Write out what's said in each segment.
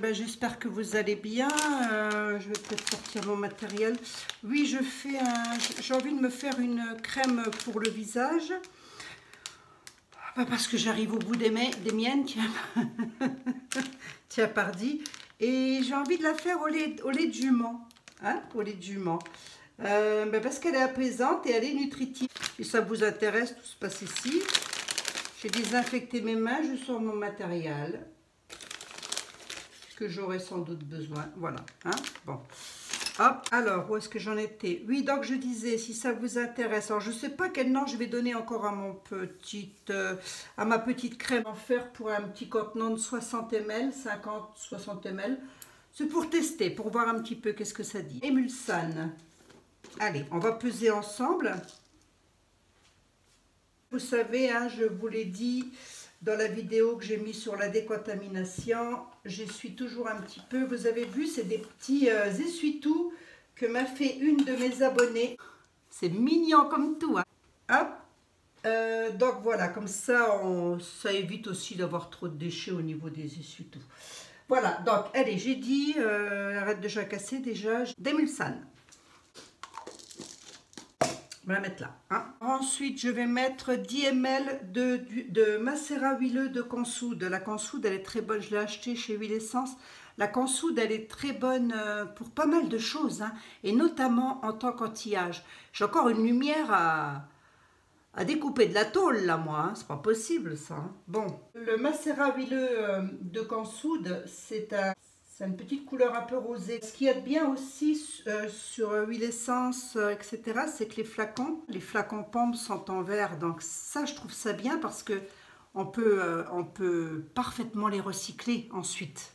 ben, j'espère que vous allez bien. Je vais peut-être sortir mon matériel. Oui, j'ai envie de me faire une crème pour le visage. Parce que j'arrive au bout des miennes, tiens, tiens, pardi. Et j'ai envie de la faire au lait de jument. Hein, au lait de jument. Ben parce qu'elle est apaisante et elle est nutritive. Si ça vous intéresse, tout se passe ici. J'ai désinfecté mes mains, je sors mon matériel que j'aurai sans doute besoin. Voilà. Hein, bon. Hop, alors, où est-ce que j'en étais? Oui, donc je disais, si ça vous intéresse, alors je ne sais pas quel nom je vais donner encore à à ma petite crème en fer pour un petit contenant de 60 ml, 50-60 ml. C'est pour tester, pour voir un petit peu qu'est-ce que ça dit. Emulsane. Allez, on va peser ensemble. Vous savez, hein, je vous l'ai dit dans la vidéo que j'ai mis sur la décontamination, j'essuie toujours un petit peu. Vous avez vu, c'est des petits essuie-tout que m'a fait une de mes abonnées. C'est mignon comme tout. Hein. Hop. Donc voilà, comme ça, ça évite aussi d'avoir trop de déchets au niveau des essuie-tout. Voilà, donc allez, j'ai dit, arrête de jacasser déjà, d'Emulsane. On va la mettre là. Hein. Ensuite, je vais mettre 10 ml de macérat huileux de consoude. La consoude, elle est très bonne. Je l'ai acheté chez Huile Essence. La consoude, elle est très bonne pour pas mal de choses. Hein, et notamment en tant qu'anti-âge. J'ai encore une lumière à découper de la tôle, là, moi. Hein. C'est pas possible, ça. Hein. Bon. Le macérat huileux de consoude, c'est une petite couleur un peu rosée. Ce qu'il y a de bien aussi sur Huile Essence, etc., c'est que les flacons Pommes sont en verre. Donc ça, je trouve ça bien parce que on peut parfaitement les recycler ensuite.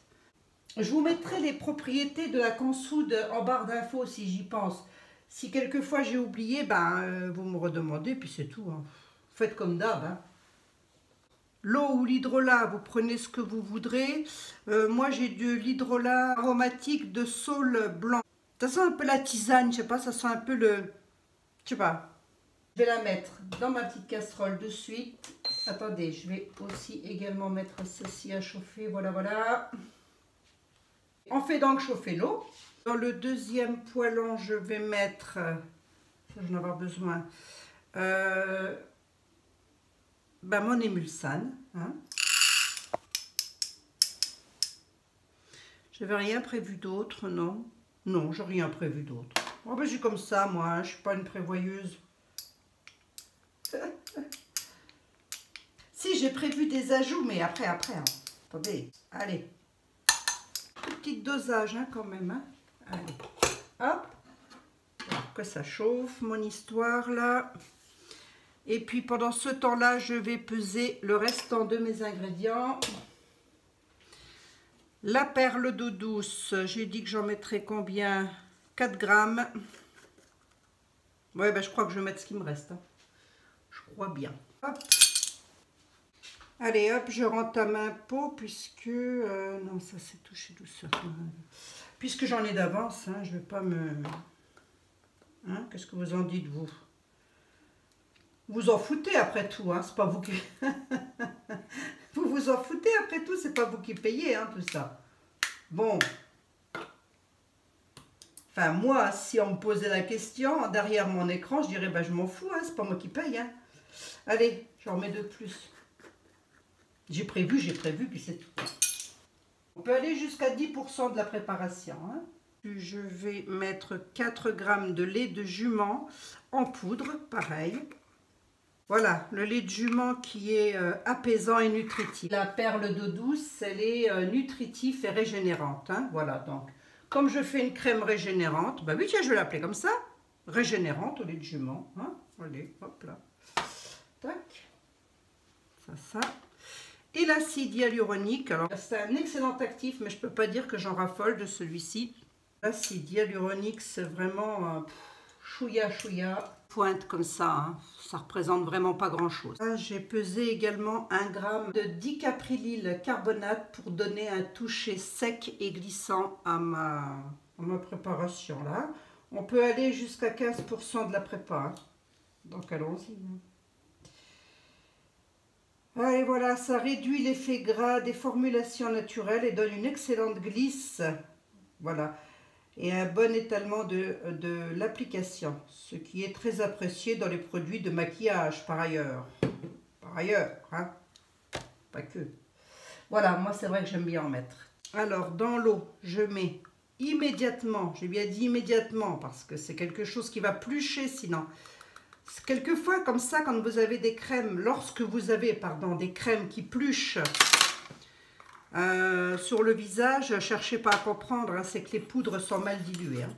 Je vous mettrai les propriétés de la consoude en barre d'infos si j'y pense. Si quelquefois j'ai oublié, ben, vous me redemandez, puis c'est tout. Hein. Faites comme d'hab. Hein. L'eau ou l'hydrolat, vous prenez ce que vous voudrez. Moi, j'ai de l'hydrolat aromatique de saule blanc. Ça sent un peu la tisane, je sais pas, ça sent un peu le... Je sais pas. Je vais la mettre dans ma petite casserole de suite. Attendez, je vais aussi également mettre ceci à chauffer. Voilà, voilà. On fait donc chauffer l'eau. Dans le deuxième poêlon, je vais mettre... Ça, je vais en avoir besoin. Ben, mon émulsane. Hein. Je n'avais rien prévu d'autre, non? Non, j'ai rien prévu d'autre. Oh, ben, je suis comme ça, moi, hein, je ne suis pas une prévoyeuse. Si, j'ai prévu des ajouts, mais après. Hein. Attendez, allez. Petit dosage, hein, quand même. Hein. Allez, hop. Alors que ça chauffe, mon histoire, là. Et puis pendant ce temps-là, je vais peser le restant de mes ingrédients. La perle d'eau douce, j'ai dit que j'en mettrais combien? 4 grammes. Ouais, ben je crois que je vais mettre ce qui me reste. Hein. Je crois bien. Hop. Allez, hop, je rentame un pot puisque... non, ça c'est touché douceur. Puisque j'en ai d'avance, hein, je ne vais pas me... Hein, qu'est-ce que vous en dites, vous? Vous en foutez après tout, hein, c'est pas vous qui... vous vous en foutez après tout, c'est pas vous qui payez, hein, tout ça. Bon. Enfin, moi, si on me posait la question, derrière mon écran, je dirais, ben, je m'en fous, hein, c'est pas moi qui paye, hein. Allez, j'en mets 2 de plus. J'ai prévu, puis c'est tout. On peut aller jusqu'à 10% de la préparation, hein. Je vais mettre 4 grammes de lait de jument en poudre, pareil. Voilà, le lait de jument qui est apaisant et nutritif. La perle d'eau douce, elle est nutritive et régénérante. Hein, voilà, donc, comme je fais une crème régénérante, bah oui, tiens, je vais l'appeler comme ça. Régénérante au lait de jument. Hein, allez, hop là. Tac. Ça. Et l'acide hyaluronique. Alors, c'est un excellent actif, mais je ne peux pas dire que j'en raffole de celui-ci. L'acide hyaluronique, c'est vraiment chouïa. Pointe comme ça, hein. Ça représente vraiment pas grand chose. J'ai pesé également 1 gramme de dicaprylyl carbonate pour donner un toucher sec et glissant à ma préparation là. On peut aller jusqu'à 15% de la prépa, hein. Donc allons-y. Ah, et voilà, ça réduit l'effet gras des formulations naturelles et donne une excellente glisse. Voilà. Et un bon étalement de l'application, ce qui est très apprécié dans les produits de maquillage par ailleurs. Par ailleurs, hein, pas que. Voilà, moi c'est vrai que j'aime bien en mettre. Alors dans l'eau, je mets immédiatement, j'ai bien dit immédiatement parce que c'est quelque chose qui va plucher sinon. Quelquefois comme ça, quand vous avez des crèmes, lorsque vous avez, pardon, des crèmes qui pluchent sur le visage, cherchez pas à comprendre, hein, c'est que les poudres sont mal diluées. Hein.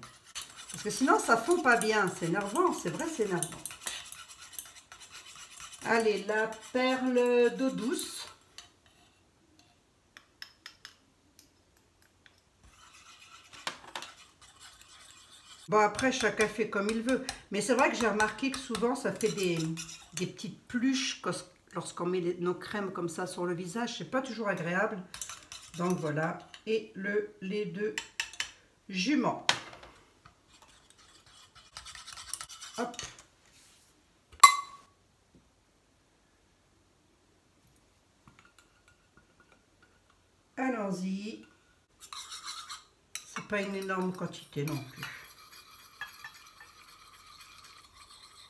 Parce que sinon ça fond pas bien, c'est énervant, c'est vrai, c'est énervant. Allez, la perle d'eau douce. Bon, après, chacun fait comme il veut. Mais c'est vrai que j'ai remarqué que souvent, ça fait des petites pluches lorsqu'on met nos crèmes comme ça sur le visage. C'est pas toujours agréable. Donc voilà. Et le lait de jument. Hop. Allons-y. C'est pas une énorme quantité non plus.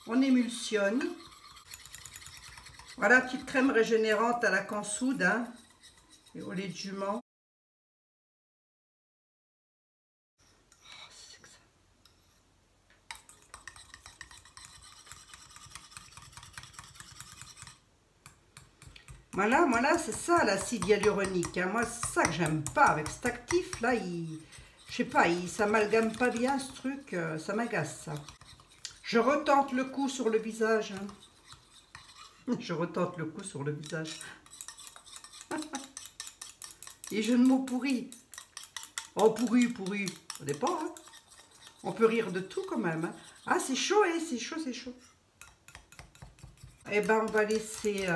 On émulsionne. Voilà, petite crème régénérante à la cansoude, hein, et au lait de jument. Voilà, c'est ça l'acide hyaluronique. Hein. Moi, c'est ça que j'aime pas avec cet actif là. Je sais pas, il s'amalgame pas bien ce truc. Ça m'agace ça. Je retente le coup sur le visage. Hein. Je retente le coup sur le visage. Et jeux de mots pourris. Oh, pourri. Ça dépend. Hein. On peut rire de tout quand même. Hein. Ah, c'est chaud, hein, c'est chaud. Eh ben, on va laisser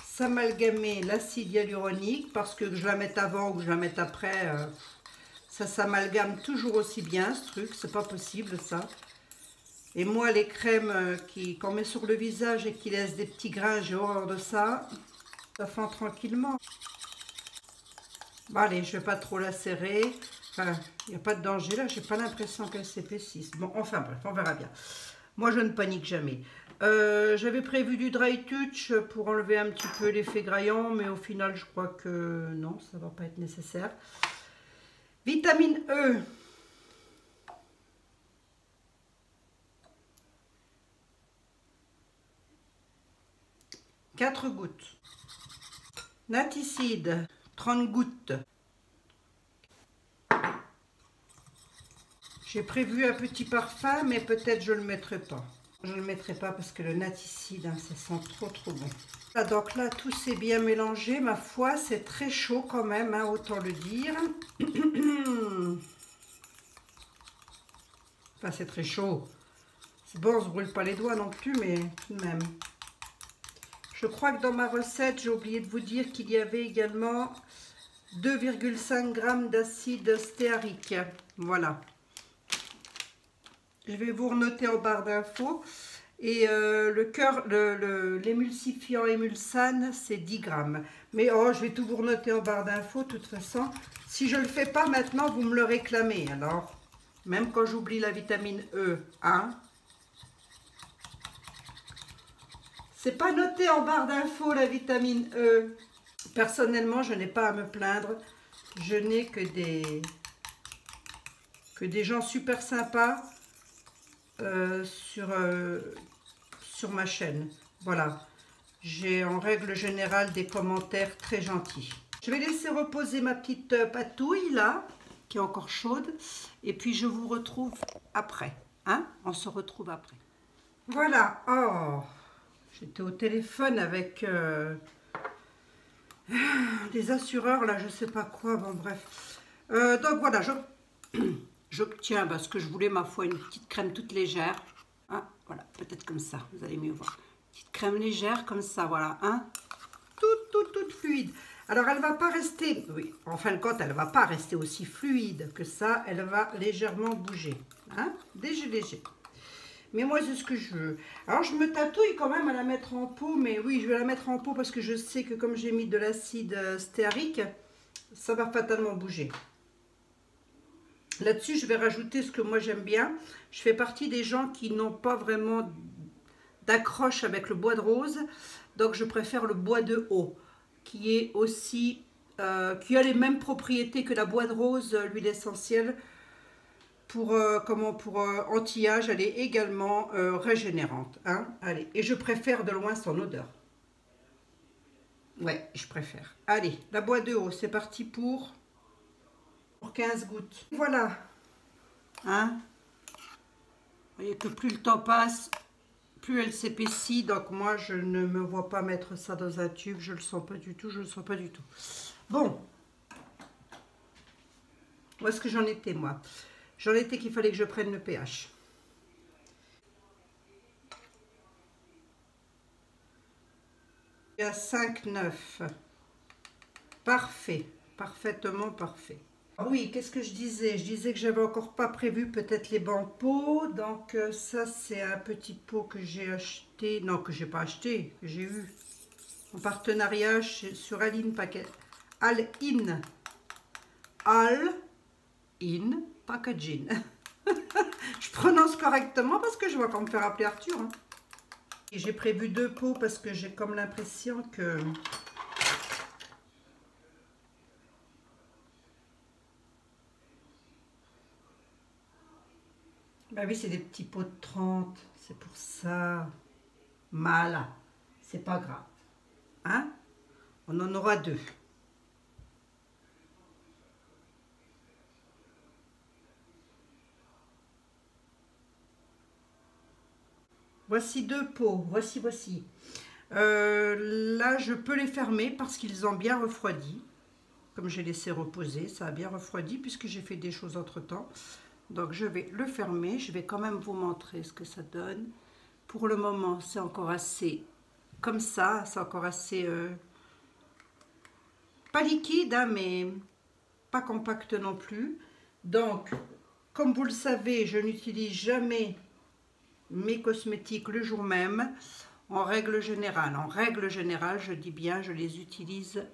s'amalgamer l'acide hyaluronique parce que je la mette avant ou que je la mette après, ça s'amalgame toujours aussi bien ce truc, c'est pas possible ça. Et moi, les crèmes qu'on met sur le visage et qui laissent des petits grains, j'ai horreur de ça. Ça fend tranquillement. Bon, allez, je vais pas trop la serrer. Enfin, il n'y a pas de danger là, j'ai pas l'impression qu'elle s'épaississe. Bon, enfin bref, on verra bien. Moi, je ne panique jamais. J'avais prévu du dry touch pour enlever un petit peu l'effet graillant, mais au final, je crois que non, ça va pas être nécessaire. Vitamine E. « 4 gouttes. Naticide, 30 gouttes. J'ai prévu un petit parfum, mais peut-être je ne le mettrai pas. Je ne le mettrai pas parce que le naticide, hein, ça sent trop bon. Voilà, donc là, tout s'est bien mélangé. Ma foi, c'est très chaud quand même, hein, autant le dire. Enfin, c'est très chaud. C'est bon, on ne se brûle pas les doigts non plus, mais tout de même. Je crois que dans ma recette, j'ai oublié de vous dire qu'il y avait également 2,5 g d'acide stéarique. Voilà. Je vais vous renoter en barre d'infos. Et l'émulsifiant Emulsan, c'est 10 grammes. Mais oh, je vais tout vous renoter en barre d'infos. De toute façon, si je ne le fais pas maintenant, vous me le réclamez. Alors, même quand j'oublie la vitamine E, hein. C'est pas noté en barre d'infos la vitamine E. Personnellement, je n'ai pas à me plaindre. Je n'ai que des gens super sympas sur ma chaîne. Voilà. J'ai en règle générale des commentaires très gentils. Je vais laisser reposer ma petite patouille là, qui est encore chaude. Et puis je vous retrouve après. Hein? On se retrouve après. Voilà. Oh, j'étais au téléphone avec des assureurs là, je sais pas quoi. Bon bref. Donc voilà, j'obtiens parce que je voulais ma foi une petite crème toute légère. Hein, voilà, peut-être comme ça, vous allez mieux voir. Petite crème légère comme ça, voilà, hein, toute fluide. Alors elle va pas rester, oui, en fin de compte, elle va pas rester aussi fluide que ça. Elle va légèrement bouger, hein, léger. Mais moi, c'est ce que je veux. Alors, je me tatouille quand même à la mettre en pot. Mais oui, je vais la mettre en pot parce que je sais que comme j'ai mis de l'acide stéarique, ça va fatalement bouger. Là-dessus, je vais rajouter ce que moi j'aime bien. Je fais partie des gens qui n'ont pas vraiment d'accroche avec le bois de rose. Donc, je préfère le bois de haut, qui est aussi, qui a les mêmes propriétés que la bois de rose, l'huile essentielle. Pour, pour anti-âge, elle est également régénérante. Hein. Allez, et je préfère de loin son odeur. Ouais, je préfère. Allez, la bois de haut, c'est parti pour 15 gouttes. Voilà. Hein. Vous voyez que plus le temps passe, plus elle s'épaissit. Donc moi, je ne me vois pas mettre ça dans un tube. Je ne le sens pas du tout. Je ne le sens pas du tout. Bon. Où est-ce que j'en étais, moi? J'en étais qu'il fallait que je prenne le pH. Il y a 5,9. Parfait. Parfaitement parfait. Oui, qu'est-ce que je disais? Je disais que j'avais encore pas prévu peut-être les bancs pots. Donc ça, c'est un petit pot que j'ai acheté. Non, que j'ai pas acheté, que j'ai eu en partenariat sur All-in Package. All-in. All-in Packaging. Je prononce correctement parce que je vois qu'on me faire appeler Arthur. Hein. J'ai prévu 2 pots parce que j'ai comme l'impression que... Bah oui, c'est des petits pots de 30. C'est pour ça. Mal. C'est pas grave. Hein? On en aura 2. Voici 2 pots. Voici. Là, je peux les fermer parce qu'ils ont bien refroidi. Comme j'ai laissé reposer, ça a bien refroidi puisque j'ai fait des choses entre-temps. Donc, je vais le fermer. Je vais quand même vous montrer ce que ça donne. Pour le moment, c'est encore assez comme ça. C'est encore assez... pas liquide, hein, mais pas compact non plus. Donc, comme vous le savez, je n'utilise jamais mes cosmétiques le jour même. En règle générale, je dis bien, je les utilise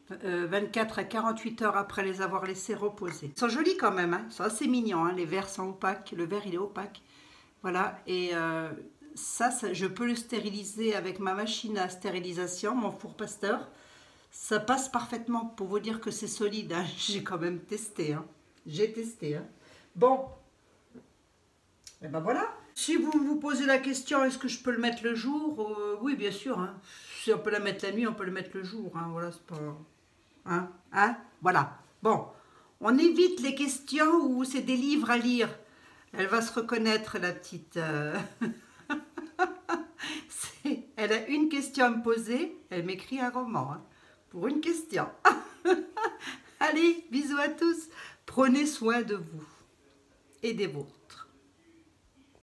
24 à 48 heures après les avoir laissés reposer. Ils sont jolis quand même, hein, ils sont assez mignons, hein, les verres sont opaques, le verre il est opaque. Voilà, et ça, je peux le stériliser avec ma machine à stérilisation, mon four pasteur. Ça passe parfaitement, pour vous dire que c'est solide, hein. J'ai quand même testé. Hein. J'ai testé. Hein. Bon, et ben voilà. Si vous vous posez la question, est-ce que je peux le mettre le jour? Oui, bien sûr. Hein. Si on peut la mettre la nuit, on peut le mettre le jour. Hein. Voilà, c'est pas... Hein. Voilà. Bon, on évite les questions où c'est des livres à lire. Elle va se reconnaître, la petite... Elle a une question à me poser, elle m'écrit un roman. Hein. Pour une question. Allez, bisous à tous. Prenez soin de vous et des vôtres.